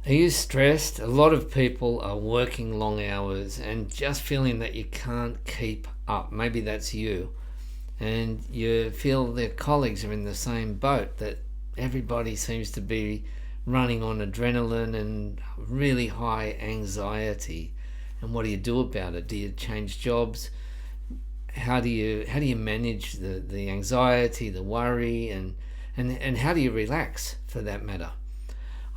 Are you stressed? A lot of people are working long hours and just feeling that you can't keep up. Maybe that's you. And you feel their colleagues are in the same boat, that everybody seems to be running on adrenaline and really high anxiety. And what do you do about it? Do you change jobs? How do you manage the anxiety, the worry, and how do you relax, for that matter?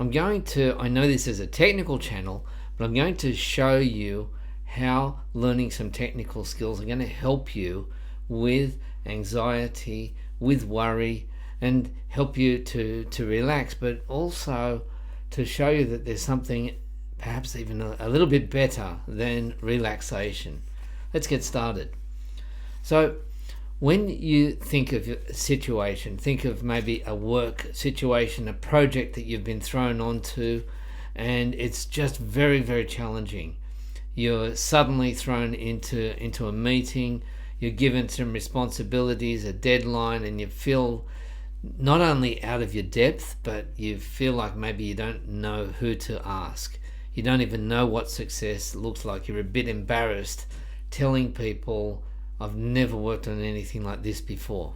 I know this is a technical channel, but I'm going to show you how learning some technical skills are going to help you with anxiety, with worry, and help you to relax, but also to show you that there's something perhaps even a little bit better than relaxation. Let's get started. So when you think of a situation, think of maybe a work situation, a project that you've been thrown onto, and it's just very, very challenging. You're suddenly thrown into a meeting, you're given some responsibilities, a deadline, and you feel not only out of your depth, but you feel like maybe you don't know who to ask. You don't even know what success looks like. You're a bit embarrassed telling people, I've never worked on anything like this before.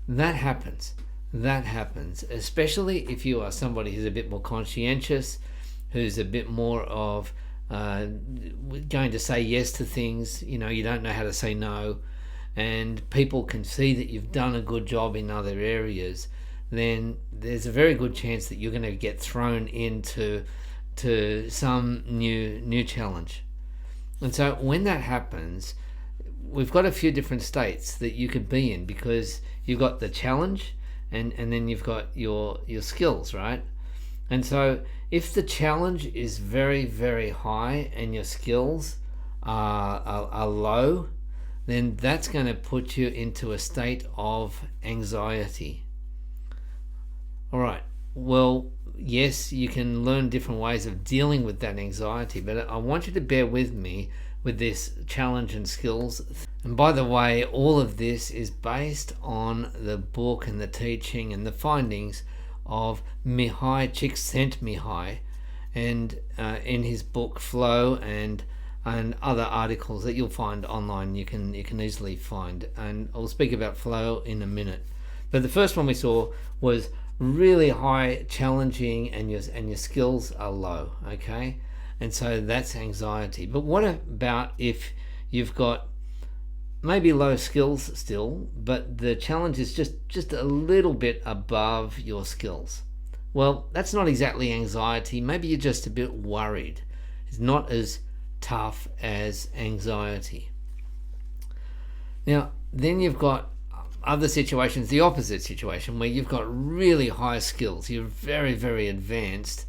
That happens, especially if you are somebody who's a bit more conscientious, who's a bit more of going to say yes to things. You don't know how to say no, and people can see that you've done a good job in other areas. Then there's a very good chance that you're going to get thrown into some new challenge. And so when that happens, we've got a few different states that you could be in, because you've got the challenge and then you've got your skills, right? And so if the challenge is very, very high and your skills are low, then that's going to put you into a state of anxiety. All right. Well, yes, you can learn different ways of dealing with that anxiety, but I want you to bear with me with this challenge and skills. And by the way, all of this is based on the book and the teaching and the findings of Mihaly Csikszentmihalyi, and in his book Flow and other articles that you'll find online, you can easily find. And I'll speak about flow in a minute. But the first one we saw was really high, challenging, and your skills are low. Okay. And so that's anxiety. But what about if you've got maybe low skills still, but the challenge is just a little bit above your skills? Well, that's not exactly anxiety. Maybe you're just a bit worried. It's not as tough as anxiety. Now, then you've got other situations, the opposite situation, where you've got really high skills. You're very, very advanced,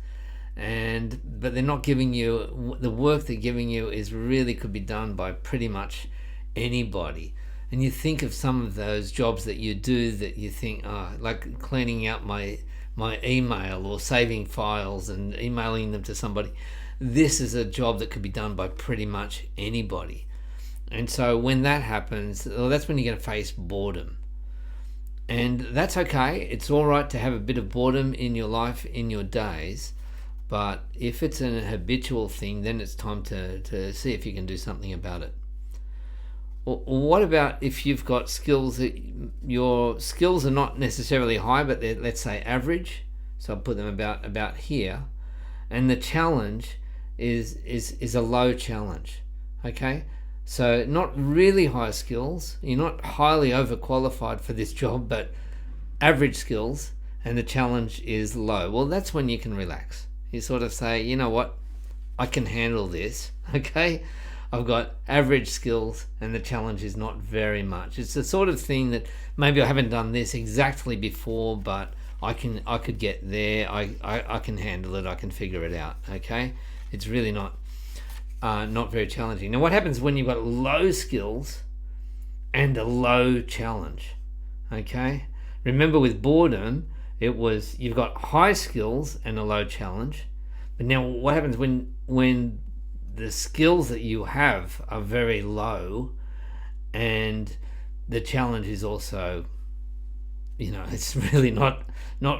but they're not giving you the work they're giving you is really could be done by pretty much anybody. And you think of some of those jobs that you do that you think, like cleaning out my email or saving files and emailing them to somebody. This is a job that could be done by pretty much anybody. And so when that happens, well, that's when you're going to face boredom. And that's okay. It's all right to have a bit of boredom in your life, in your days. But if it's an habitual thing, then it's time to see if you can do something about it. Or what about if you've got skills that your skills are not necessarily high, but they're, let's say, average? So I'll put them about here. And the challenge is a low challenge. Okay? So not really high skills. You're not highly overqualified for this job, but average skills, and the challenge is low. Well, that's when you can relax. You sort of say, you know what, I can handle this, okay? I've got average skills and the challenge is not very much. It's the sort of thing that maybe I haven't done this exactly before, but I could get there. I can handle it. I can figure it out, okay? It's really not very challenging. Now, what happens when you've got low skills and a low challenge, okay? Remember, with boredom, it was you've got high skills and a low challenge. But now what happens when the skills that you have are very low and the challenge is also, it's really not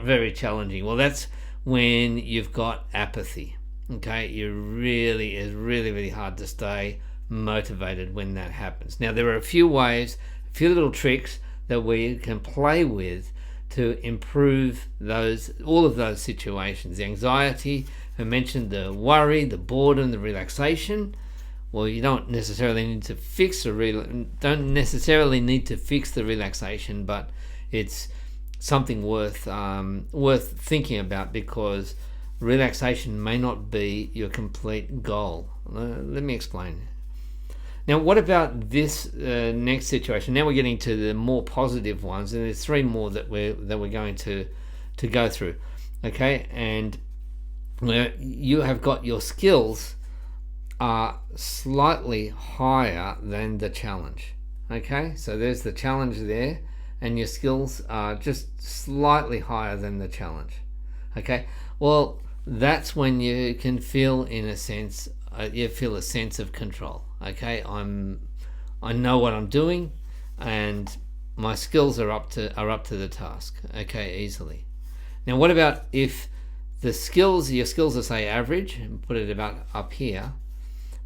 very challenging? Well, that's when you've got apathy. Okay, it's really hard to stay motivated when that happens. Now, there are a few ways, a few little tricks that we can play with to improve all of those situations. The anxiety, I mentioned the worry, the boredom, the relaxation. Well, you don't necessarily need to fix the relaxation, but it's something worth thinking about, because relaxation may not be your complete goal. Let me explain. Now, what about this next situation? Now we're getting to the more positive ones, and there's 3 more that we're going to go through. Okay, and you have got your skills are slightly higher than the challenge. Okay, so there's the challenge there, and your skills are just slightly higher than the challenge. Okay, well, that's when you can feel, in a sense, you feel a sense of control. Okay, I know what I'm doing, and my skills are up to the task. Okay, easily. Now, what about if your skills are, say, average, and put it about up here,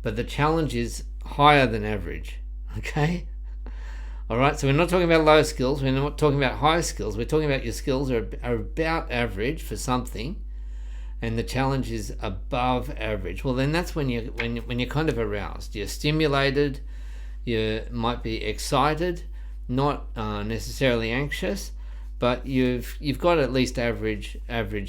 but the challenge is higher than average? Okay, all right, so we're not talking about low skills, we're not talking about high skills, we're talking about your skills are about average for something, and the challenge is above average. Well, then that's when you're kind of aroused, you're stimulated, you might be excited, not necessarily anxious, but you've got at least average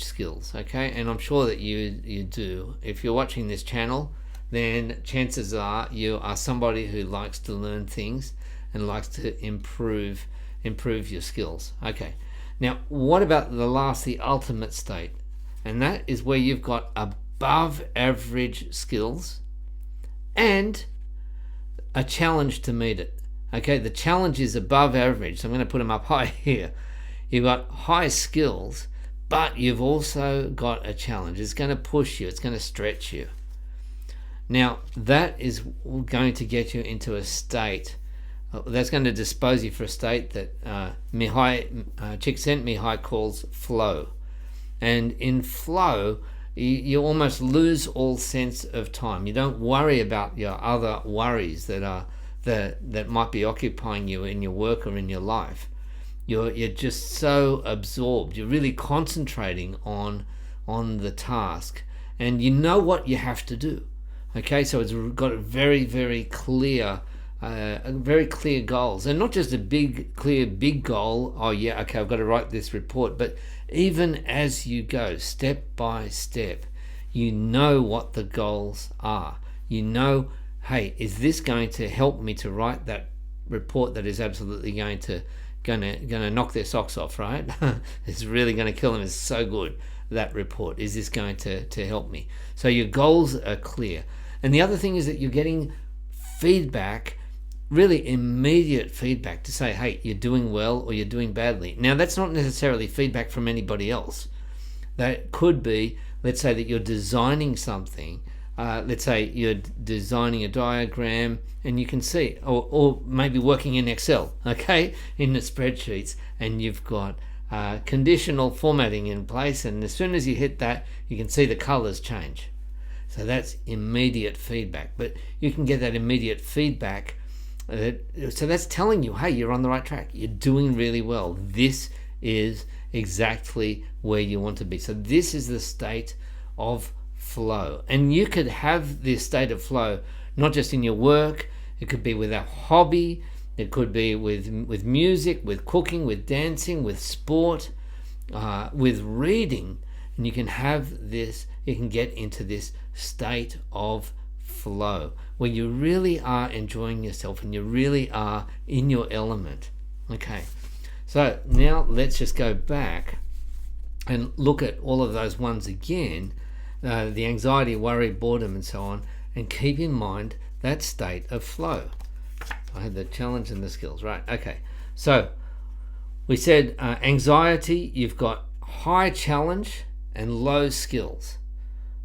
skills. Okay, and I'm sure that you do. If you're watching this channel, then chances are you are somebody who likes to learn things and likes to improve your skills. Okay, now what about the ultimate state? And that is where you've got above average skills and a challenge to meet it. Okay, the challenge is above average, so I'm going to put them up high here. You've got high skills, but you've also got a challenge. It's going to push you, it's going to stretch you. Now, that is going to get you into a state that's going to dispose you for a state that Mihaly Csikszentmihalyi calls flow. And in flow, you almost lose all sense of time. You don't worry about your other worries that might be occupying you in your work or in your life. You're just so absorbed. You're really concentrating on the task, and you know what you have to do. Okay, so it's got a very clear goals, and not just a big goal. Oh yeah, okay, I've got to write this report, but even as you go step by step, you know what the goals are. You know, hey, is this going to help me to write that report that is absolutely going to knock their socks off, right? It's really going to kill them. It's so good, that report. Is this going to help me? So your goals are clear. And the other thing is that you're getting feedback, really immediate feedback, to say, hey, you're doing well or you're doing badly. Now, that's not necessarily feedback from anybody else. That could be, let's say that you're designing something. Let's say you're designing a diagram, and you can see, or maybe working in Excel, okay, in the spreadsheets, and you've got conditional formatting in place, and as soon as you hit that, you can see the colors change. So that's immediate feedback. But you can get that immediate feedback. So that's telling you, hey, you're on the right track. You're doing really well. This is exactly where you want to be. So this is the state of flow. And you could have this state of flow not just in your work. It could be with a hobby. It could be with music, with cooking, with dancing, with sport, with reading. And you can have this, you can get into this state of flow where you really are enjoying yourself and you really are in your element. Okay, so now let's just go back and look at all of those ones again, the anxiety, worry, boredom, and so on, and keep in mind that state of flow. I had the challenge and the skills, right? Okay, so we said anxiety, you've got high challenge and low skills.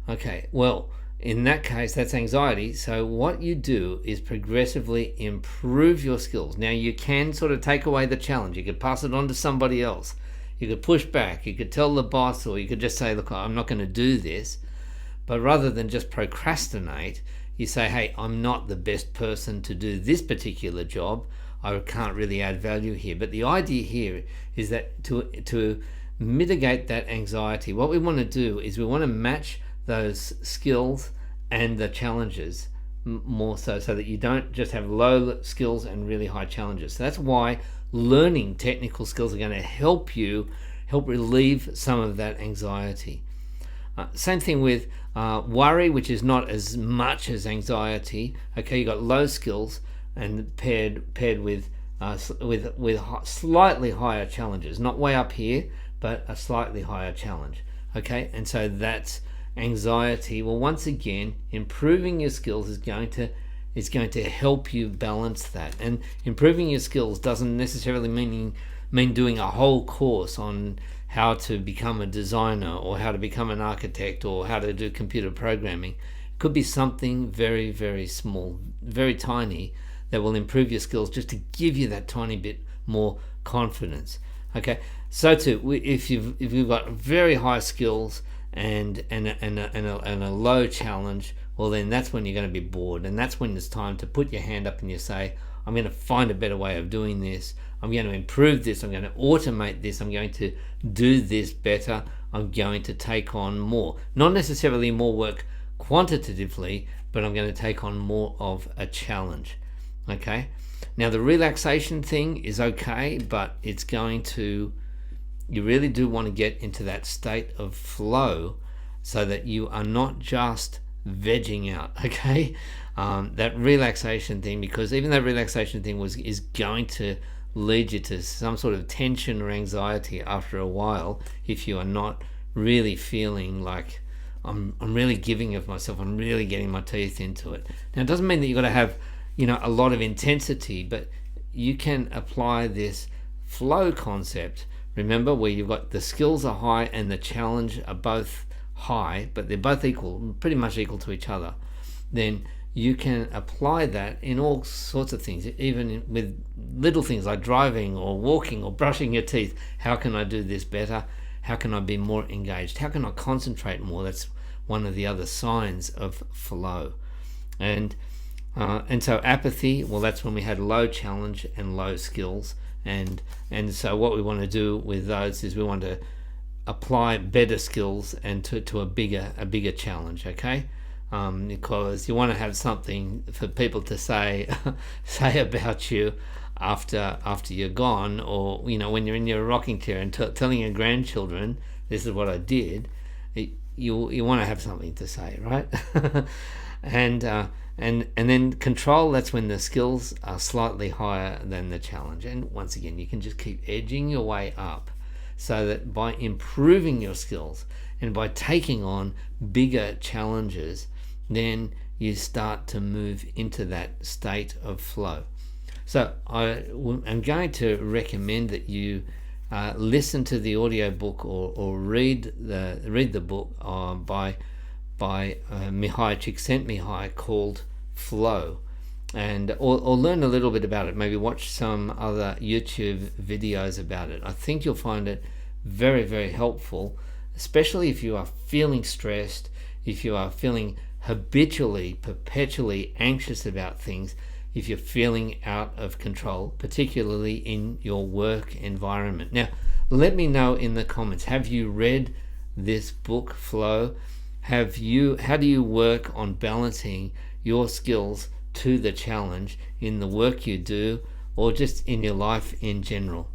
Okay, well, in that case, that's anxiety. So what you do is progressively improve your skills. Now, you can sort of take away the challenge. You can pass it on to somebody else. You could push back. You could tell the boss, or you could just say, look, I'm not going to do this. But rather than just procrastinate, you say, hey, I'm not the best person to do this particular job. I can't really add value here. But the idea here is that to mitigate that anxiety, what we want to do is we want to match those skills and the challenges more so that you don't just have low skills and really high challenges. So that's why learning technical skills are going to help relieve some of that anxiety. Same thing with worry, which is not as much as anxiety. Okay, you got low skills and paired with slightly higher challenges, not way up here, but a slightly higher challenge. Okay, and so that's anxiety. Well, once again, improving your skills is going to help you balance that. And improving your skills doesn't necessarily mean doing a whole course on how to become a designer or how to become an architect or how to do computer programming. It could be something very, very small, very tiny, that will improve your skills just to give you that tiny bit more confidence. Okay, so too, if you've got very high skills and a low challenge, well, then that's when you're going to be bored, and that's when it's time to put your hand up and you say, I'm going to find a better way of doing this. I'm going to improve this. I'm going to automate this. I'm going to do this better. I'm going to take on more. Not necessarily more work quantitatively, but I'm going to take on more of a challenge. Okay? Now, the relaxation thing is okay, but it's going to... You really do want to get into that state of flow so that you are not just vegging out, okay? That relaxation thing, because even that relaxation thing is going to lead you to some sort of tension or anxiety after a while if you are not really feeling like I'm really giving of myself, I'm really getting my teeth into it. Now, it doesn't mean that you've got to have, a lot of intensity, but you can apply this flow concept, remember, where you've got the skills are high and the challenge are both high, but they're both equal, pretty much equal to each other. Then you can apply that in all sorts of things, even with little things like driving or walking or brushing your teeth. How can I do this better? How can I be more engaged? How can I concentrate more? That's one of the other signs of flow. And so apathy, well, that's when we had low challenge and low skills. And so what we want to do with those is we want to apply better skills and to a bigger challenge, okay? Because you want to have something for people to say about you after you're gone, or when you're in your rocking chair and telling your grandchildren, this is what I did. You want to have something to say, right? and then control, that's when the skills are slightly higher than the challenge. And once again, you can just keep edging your way up, so that by improving your skills and by taking on bigger challenges, then you start to move into that state of flow. So I'm going to recommend that you listen to the audio book or read the book by Mihaly Csikszentmihalyi called Flow, and or learn a little bit about it. Maybe watch some other YouTube videos about it. I think you'll find it very, very helpful, especially if you are feeling stressed, if you are feeling habitually, perpetually anxious about things, if you're feeling out of control, particularly in your work environment. Now, let me know in the comments, have you read this book, Flow? How do you work on balancing your skills to the challenge in the work you do, or just in your life in general?